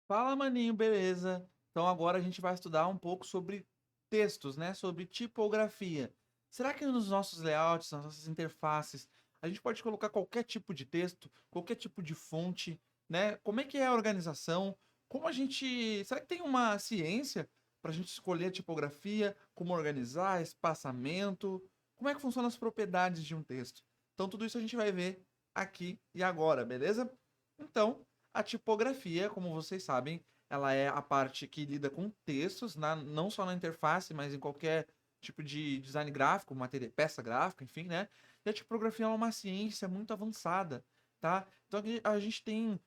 Fala, maninho, beleza? Então agora a gente vai estudar um pouco sobre textos, né? Sobre tipografia. Será que nos nossos layouts, nas nossas interfaces, a gente pode colocar qualquer tipo de texto, qualquer tipo de fonte, né? Como é que é a organização? Como a gente. Será que tem uma ciência para a gente escolher a tipografia, como organizar, espaçamento? Como é que funcionam as propriedades de um texto? Então tudo isso a gente vai ver aqui e agora, beleza? Então. A tipografia, como vocês sabem, ela é a parte que lida com textos, não só na interface, mas em qualquer tipo de design gráfico, matéria, peça gráfica, enfim, né? E a tipografia é uma ciência muito avançada, tá? Então aqui a gente tem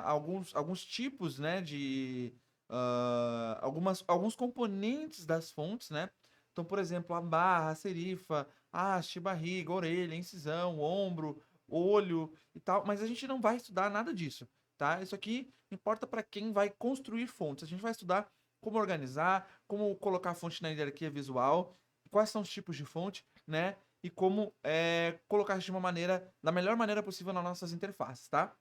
alguns tipos, né, de alguns componentes das fontes, né? Então, por exemplo, a barra, a serifa, a haste, barriga, orelha, incisão, ombro, olho e tal, mas a gente não vai estudar nada disso, tá? Isso aqui importa para quem vai construir fontes. A gente vai estudar como organizar, como colocar a fonte na hierarquia visual, quais são os tipos de fonte, né? E como colocar isso de uma maneira, da melhor maneira possível nas nossas interfaces, tá?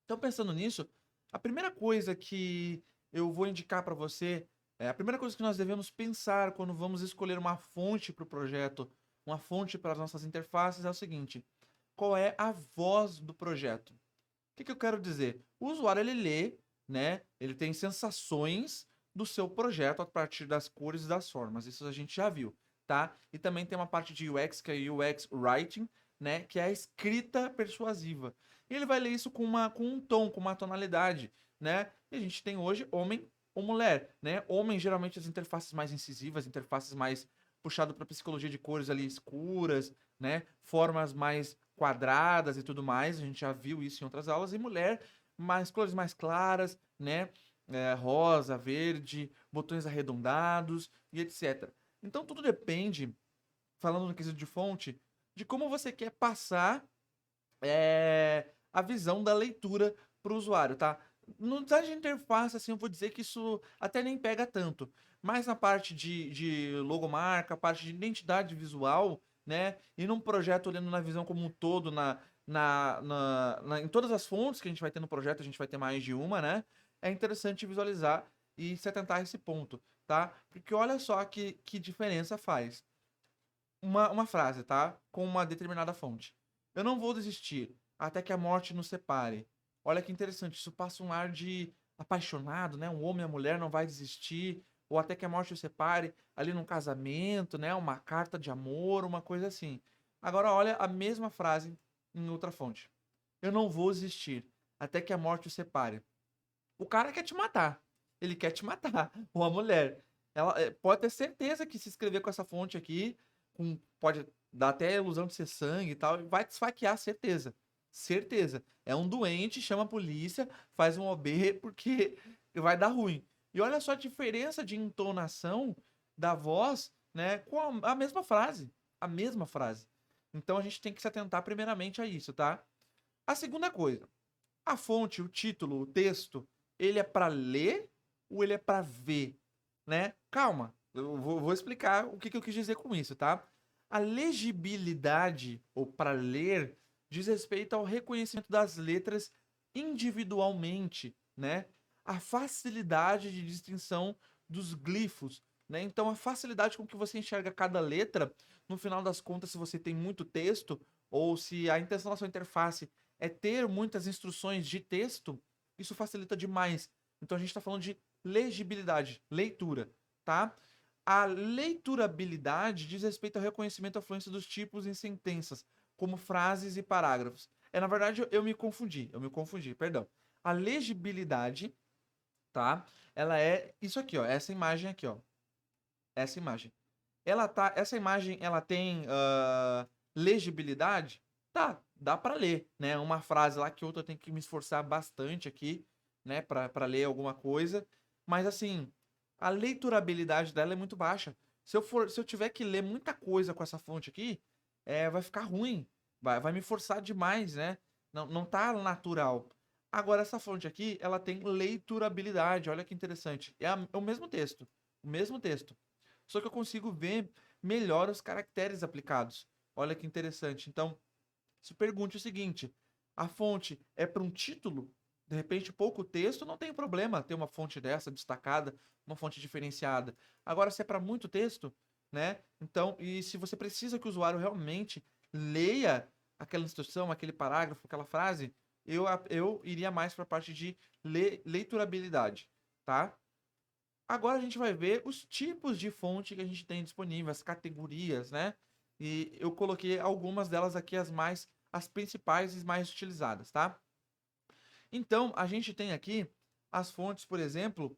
Então, pensando nisso, a primeira coisa que eu vou indicar para você, a primeira coisa que nós devemos pensar quando vamos escolher uma fonte para o projeto, uma fonte para as nossas interfaces, é o seguinte: qual é a voz do projeto? O que eu quero dizer? O usuário ele lê, né? Ele tem sensações do seu projeto a partir das cores e das formas. Isso a gente já viu, tá? E também tem uma parte de UX que é UX Writing, né? Que é a escrita persuasiva. E ele vai ler isso com um tom, com uma tonalidade, né? E a gente tem hoje homem ou mulher, né? Homem geralmente as interfaces mais incisivas, interfaces mais puxado para psicologia de cores ali escuras, né? Formas mais quadradas e tudo mais. A gente já viu isso em outras aulas. E mulher, mais cores mais claras, né? Rosa, verde, botões arredondados e etc. Então tudo depende, falando no quesito de fonte, de como você quer passar a visão da leitura para o usuário, tá? No design de interface, assim, eu vou dizer que isso até nem pega tanto. Mas na parte de logomarca, a parte de identidade visual, né? E num projeto olhando na visão como um todo, em todas as fontes que a gente vai ter no projeto, a gente vai ter mais de uma, né? É interessante visualizar e se atentar a esse ponto, tá? Porque olha só que diferença faz uma frase, tá? Com uma determinada fonte. Eu não vou desistir até que a morte nos separe. Olha que interessante, isso passa um ar de apaixonado, né? Um homem e a mulher não vai desistir, ou até que a morte os separe, ali num casamento, né? Uma carta de amor, uma coisa assim. Agora olha a mesma frase em outra fonte. Eu não vou desistir até que a morte os separe. O cara quer te matar. Ele quer te matar. Ou a mulher. Ela pode ter certeza que se escrever com essa fonte aqui, pode dar até a ilusão de ser sangue e tal, vai te esfaquear, certeza. Certeza. É um doente, chama a polícia, faz um OB porque vai dar ruim. E olha só a diferença de entonação da voz, né, com a mesma frase. A mesma frase. Então a gente tem que se atentar primeiramente a isso, tá? A segunda coisa, a fonte, o título, o texto, ele é para ler ou ele é para ver, né? Calma, eu vou explicar o que eu quis dizer com isso, tá? A legibilidade, ou para ler, diz respeito ao reconhecimento das letras individualmente, né? A facilidade de distinção dos glifos, né? Então, a facilidade com que você enxerga cada letra, no final das contas, se você tem muito texto, ou se a intenção da sua interface é ter muitas instruções de texto, isso facilita demais. Então a gente está falando de legibilidade, leitura, tá? A leiturabilidade diz respeito ao reconhecimento e à fluência dos tipos em sentenças, como frases e parágrafos. Na verdade, eu me confundi, perdão. A legibilidade, tá? Ela é isso aqui, ó, essa imagem aqui, ó, essa imagem. Essa imagem, ela tem legibilidade? Tá, dá para ler, né? Uma frase lá que outra eu tenho que me esforçar bastante aqui, né, para ler alguma coisa, mas assim, a leiturabilidade dela é muito baixa. Se eu tiver que ler muita coisa com essa fonte aqui, vai ficar ruim, vai me forçar demais, né? Não tá natural. Agora essa fonte aqui, ela tem leiturabilidade, olha que interessante. É o mesmo texto, o mesmo texto. Só que eu consigo ver melhor os caracteres aplicados. Olha que interessante. Então, se pergunte o seguinte: a fonte é para um título? De repente, pouco texto, não tem problema ter uma fonte dessa destacada, uma fonte diferenciada. Agora, se é para muito texto, né? Então, e se você precisa que o usuário realmente leia aquela instrução, aquele parágrafo, aquela frase, eu iria mais para a parte de leiturabilidade, tá? Agora a gente vai ver os tipos de fonte que a gente tem disponível, as categorias, né? E eu coloquei algumas delas aqui, as principais e mais utilizadas, tá? Então, a gente tem aqui as fontes, por exemplo,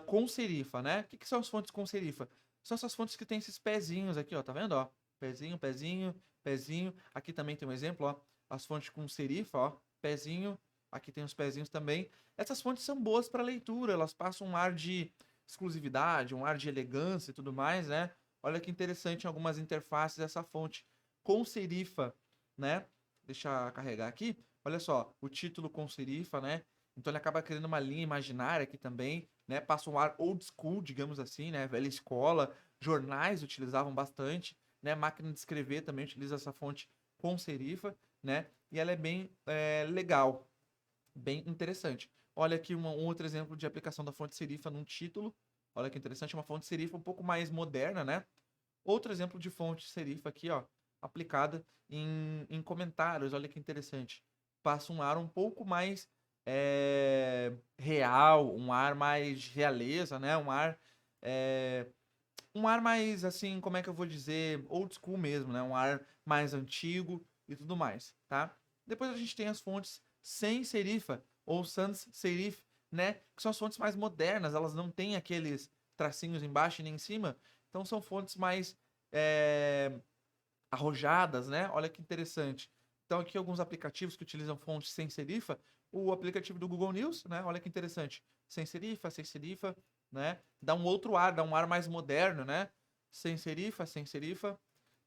com serifa, né? O que são as fontes com serifa? São essas fontes que tem esses pezinhos aqui, ó, tá vendo, ó? Pezinho, pezinho, pezinho. Aqui também tem um exemplo, ó, as fontes com serifa, ó, pezinho. Aqui tem os pezinhos também. Essas fontes são boas para leitura, elas passam um ar de exclusividade, um ar de elegância e tudo mais, né? Olha que interessante em algumas interfaces essa fonte com serifa, né? Deixa eu carregar aqui. Olha só, o título com serifa, né? Então ele acaba criando uma linha imaginária aqui também, né? Passa um ar old school, digamos assim, né? Velha escola. Jornais utilizavam bastante, né? Máquina de escrever também utiliza essa fonte com serifa, né? E ela é bem legal, bem interessante. Olha aqui um outro exemplo de aplicação da fonte serifa num título. Olha que interessante, uma fonte serifa um pouco mais moderna, né? Outro exemplo de fonte serifa aqui, ó, aplicada em comentários. Olha que interessante. Passa um ar um pouco mais real, um ar mais realeza, né? É, um ar mais, assim, como é que eu vou dizer, old school mesmo, né? Um ar mais antigo e tudo mais, tá? Depois a gente tem as fontes sem serifa ou sans serif, né? Que são as fontes mais modernas, elas não têm aqueles tracinhos embaixo e nem em cima, então são fontes mais é, arrojadas, né? Olha que interessante. Então aqui alguns aplicativos que utilizam fontes sem serifa, o aplicativo do Google News, né? Olha que interessante. Sem serifa, né? Dá um outro ar, dá um ar mais moderno, né? Sem serifa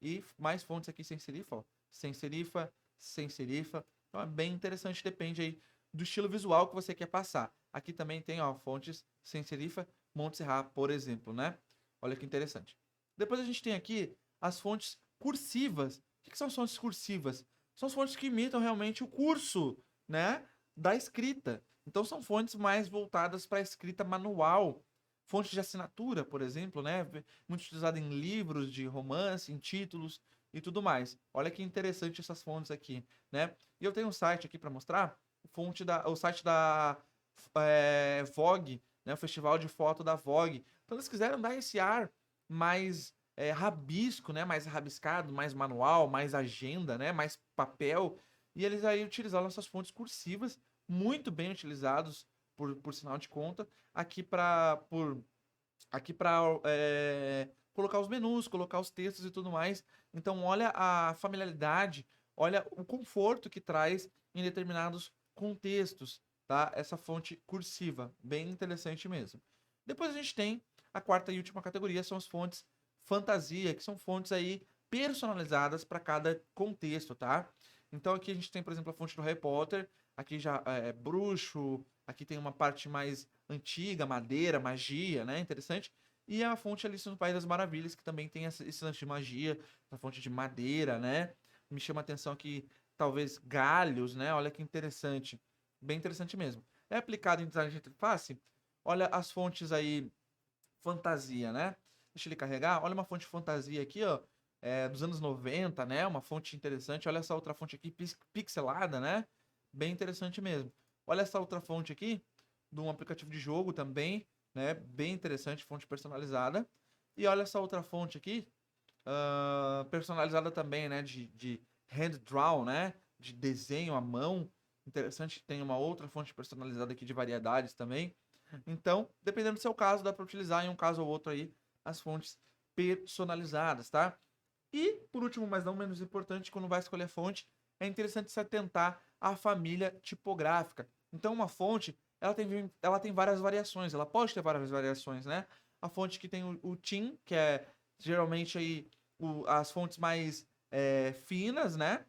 e mais fontes aqui sem serifa, ó. Sem serifa, sem serifa. Então é bem interessante, depende aí do estilo visual que você quer passar. Aqui também tem, ó, fontes sem serifa, Montserrat, por exemplo, né? Olha que interessante. Depois a gente tem aqui as fontes cursivas. O que são as fontes cursivas? São as fontes que imitam realmente o curso, né, da escrita. Então são fontes mais voltadas para a escrita manual. Fonte de assinatura, por exemplo, né, muito utilizada em livros de romance, em títulos e tudo mais. Olha que interessante essas fontes aqui, né? E eu tenho um site aqui para mostrar, o site da Vogue, né, o festival de foto da Vogue. Então eles quiseram dar esse ar mais rabisco, né? Mais rabiscado, mais manual, mais agenda, né? Mais papel. E eles aí utilizaram essas fontes cursivas, muito bem utilizados, por sinal de conta, aqui para colocar os menus, colocar os textos e tudo mais. Então, olha a familiaridade, olha o conforto que traz em determinados contextos, tá? Essa fonte cursiva, bem interessante mesmo. Depois a gente tem a quarta e última categoria, são as fontes fantasia, que são fontes aí personalizadas para cada contexto, tá? Então aqui a gente tem, por exemplo, a fonte do Harry Potter, aqui já é bruxo, aqui tem uma parte mais antiga, madeira, magia, né? Interessante. E a fonte Alice no País das Maravilhas, que também tem esse lance de magia, a fonte de madeira, né? Me chama a atenção aqui, talvez galhos, né? Olha que interessante. Bem interessante mesmo. É aplicado em design de interface? Olha as fontes aí, fantasia, né? Deixa ele carregar. Olha uma fonte fantasia aqui, ó. Dos anos 90, né? Uma fonte interessante. Olha essa outra fonte aqui, pixelada, né? Bem interessante mesmo. Olha essa outra fonte aqui, de um aplicativo de jogo também, né? Bem interessante, fonte personalizada. E olha essa outra fonte aqui, personalizada também, né? De hand draw, né? De desenho à mão. Interessante, tem uma outra fonte personalizada aqui de variedades também. Então, dependendo do seu caso, dá para utilizar em um caso ou outro aí as fontes personalizadas, tá? E, por último, mas não menos importante, quando vai escolher a fonte, é interessante se atentar à família tipográfica. Então, uma fonte, ela tem várias variações, ela pode ter várias variações, né? A fonte que tem o TIM, que é geralmente aí as fontes mais finas, né?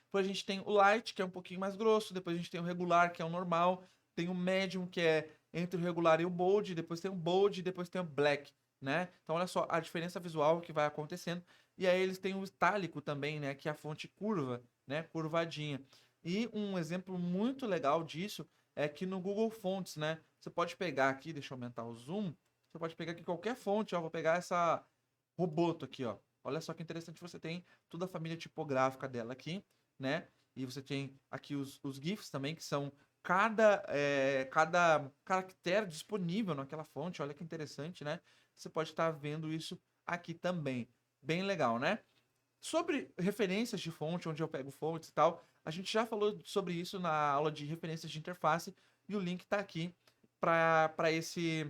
Depois a gente tem o light, que é um pouquinho mais grosso. Depois a gente tem o regular, que é o normal. Tem o medium, que é entre o regular e o bold. Depois tem o bold, depois tem o black, né? Então olha só a diferença visual que vai acontecendo. E aí eles têm o itálico também, né? Que é a fonte curva, né? Curvadinha. E um exemplo muito legal disso é que no Google Fonts, né? Você pode pegar aqui, deixa eu aumentar o zoom. Você pode pegar aqui qualquer fonte, ó. Vou pegar essa Roboto aqui, ó. Olha só que interessante, você tem toda a família tipográfica dela aqui, né? E você tem aqui os GIFs também, que são cada caractere disponível naquela fonte. Olha que interessante, né? Você pode estar vendo isso aqui também. Bem legal, né? Sobre referências de fonte, onde eu pego fontes e tal, a gente já falou sobre isso na aula de referências de interface e o link tá aqui para esse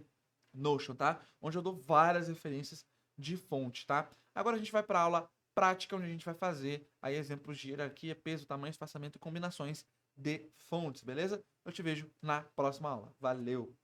Notion, tá? Onde eu dou várias referências de fonte, tá? Agora a gente vai para a aula prática, onde a gente vai fazer aí exemplos de hierarquia, peso, tamanho, espaçamento e combinações de fontes, beleza? Eu te vejo na próxima aula. Valeu!